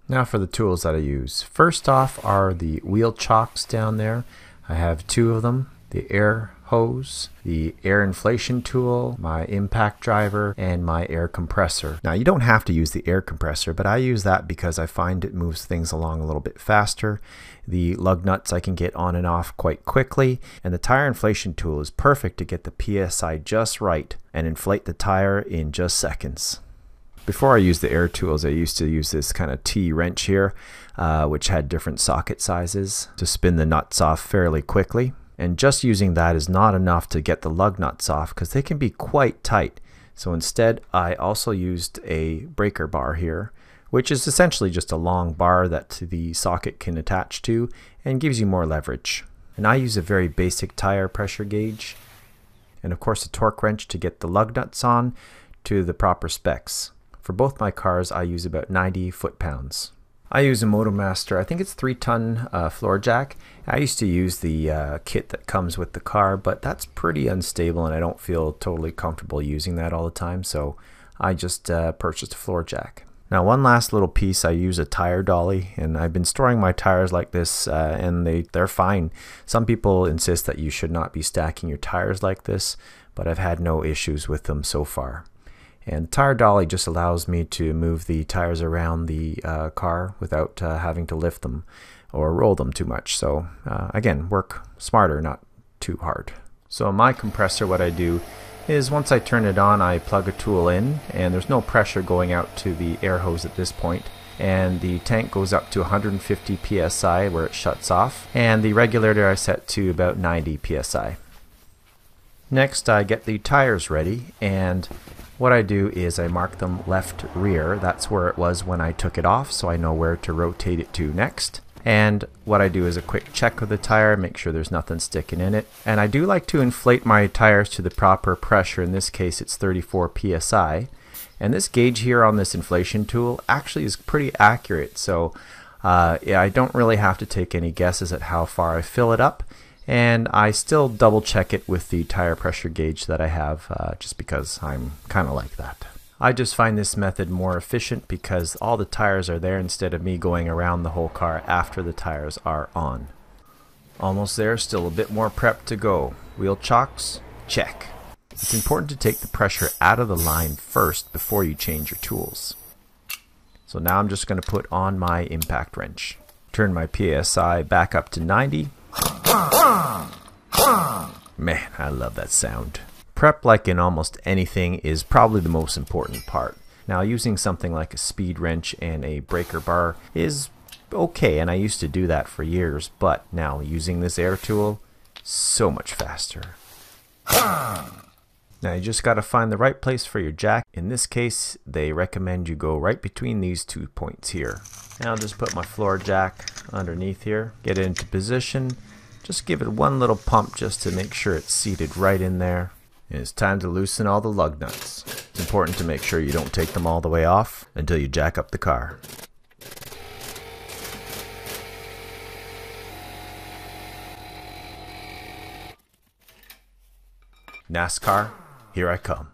Now for the tools that I use. First off are the wheel chocks down there. I have two of them. The air hose, the air inflation tool, my impact driver, and my air compressor. Now you don't have to use the air compressor, but I use that because I find it moves things along a little bit faster. The lug nuts I can get on and off quite quickly, and the tire inflation tool is perfect to get the PSI just right and inflate the tire in just seconds. Before I used the air tools, I used to use this kind of T-wrench here, which had different socket sizes to spin the nuts off fairly quickly. And just using that is not enough to get the lug nuts off because they can be quite tight. So instead, I also used a breaker bar here, which is essentially just a long bar that the socket can attach to and gives you more leverage. And I use a very basic tire pressure gauge, and of course a torque wrench to get the lug nuts on to the proper specs. For both my cars, I use about 90 foot-pounds. I use a MotoMaster, I think it's 3-ton floor jack. I used to use the kit that comes with the car, but that's pretty unstable and I don't feel totally comfortable using that all the time, so I just purchased a floor jack. Now one last little piece, I use a tire dolly, and I've been storing my tires like this and they're fine. Some people insist that you should not be stacking your tires like this, but I've had no issues with them so far. And tire dolly just allows me to move the tires around the car without having to lift them or roll them too much. So again, work smarter, not too hard. So my compressor, what I do is once I turn it on, I plug a tool in, and there's no pressure going out to the air hose at this point. And the tank goes up to 150 psi where it shuts off, and the regulator I set to about 90 psi. Next, I get the tires ready, and what I do is I mark them left rear. That's where it was when I took it off, so I know where to rotate it to next. And what I do is a quick check of the tire, make sure there's nothing sticking in it. And I do like to inflate my tires to the proper pressure. In this case, it's 34 psi. And this gauge here on this inflation tool actually is pretty accurate. So yeah, I don't really have to take any guesses at how far I fill it up. And I still double check it with the tire pressure gauge that I have just because I'm kind of like that. I just find this method more efficient because all the tires are there instead of me going around the whole car after the tires are on. Almost there, still a bit more prep to go. Wheel chocks? Check. It's important to take the pressure out of the line first before you change your tools. So now I'm just going to put on my impact wrench. Turn my PSI back up to 90. Man, I love that sound. Prep, like in almost anything, is probably the most important part. Now, using something like a speed wrench and a breaker bar is okay, and I used to do that for years, but now using this air tool, so much faster. Now you just got to find the right place for your jack. In this case, they recommend you go right between these 2 points here. Now I'll just put my floor jack underneath here, get it into position, just give it one little pump just to make sure it's seated right in there. And it's time to loosen all the lug nuts. It's important to make sure you don't take them all the way off until you jack up the car. NASCAR, here I come.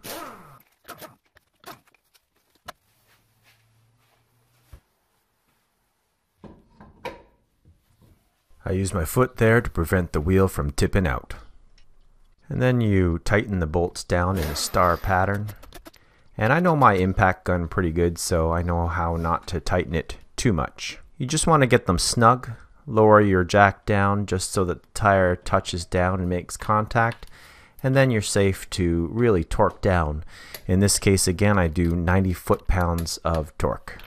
I use my foot there to prevent the wheel from tipping out. And then you tighten the bolts down in a star pattern. And I know my impact gun pretty good, so I know how not to tighten it too much. You just want to get them snug, lower your jack down just so that the tire touches down and makes contact, and then you're safe to really torque down. In this case, again, I do 90 foot-pounds of torque.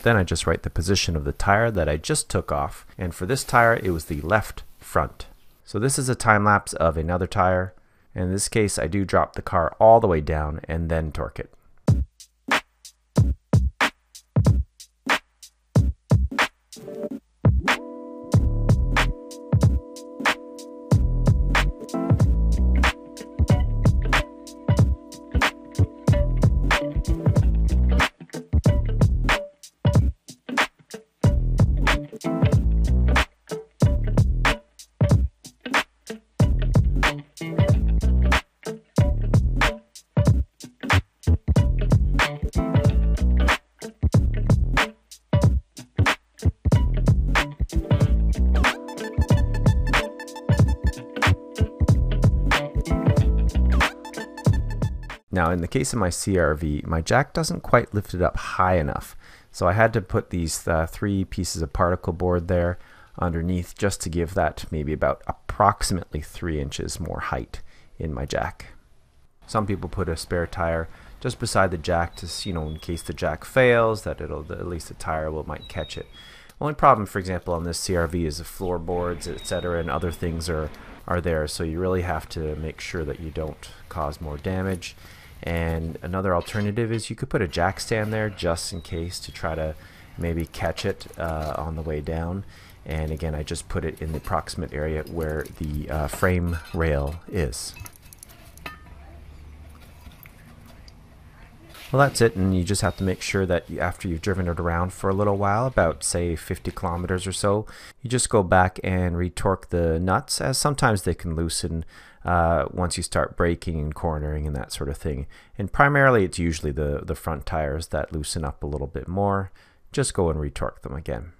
Then I just write the position of the tire that I just took off, and for this tire it was the left front. So this is a time lapse of another tire. In this case, I do drop the car all the way down and then torque it. Now in the case of my CRV, my jack doesn't quite lift it up high enough. So I had to put these 3 pieces of particle board there underneath just to give that maybe about approximately 3 inches more height in my jack. Some people put a spare tire just beside the jack to, in case the jack fails, that at least the tire might catch it. Only problem, for example, on this CRV is the floorboards, etc., and other things are there, so you really have to make sure that you don't cause more damage. And another alternative is you could put a jack stand there just in case to try to maybe catch it on the way down. And again, I just put it in the approximate area where the frame rail is. Well, that's it, and you just have to make sure that after you've driven it around for a little while, about say 50 kilometers or so, you just go back and retorque the nuts, as sometimes they can loosen once you start braking and cornering and that sort of thing. And primarily it's usually the front tires that loosen up a little bit more. Just go and retorque them again.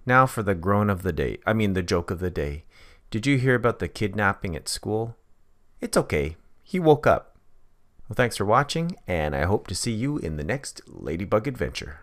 Now for the groan of the day, the joke of the day. Did you hear about the kidnapping at school? It's okay, he woke up. Well, thanks for watching, and I hope to see you in the next Ladybug adventure.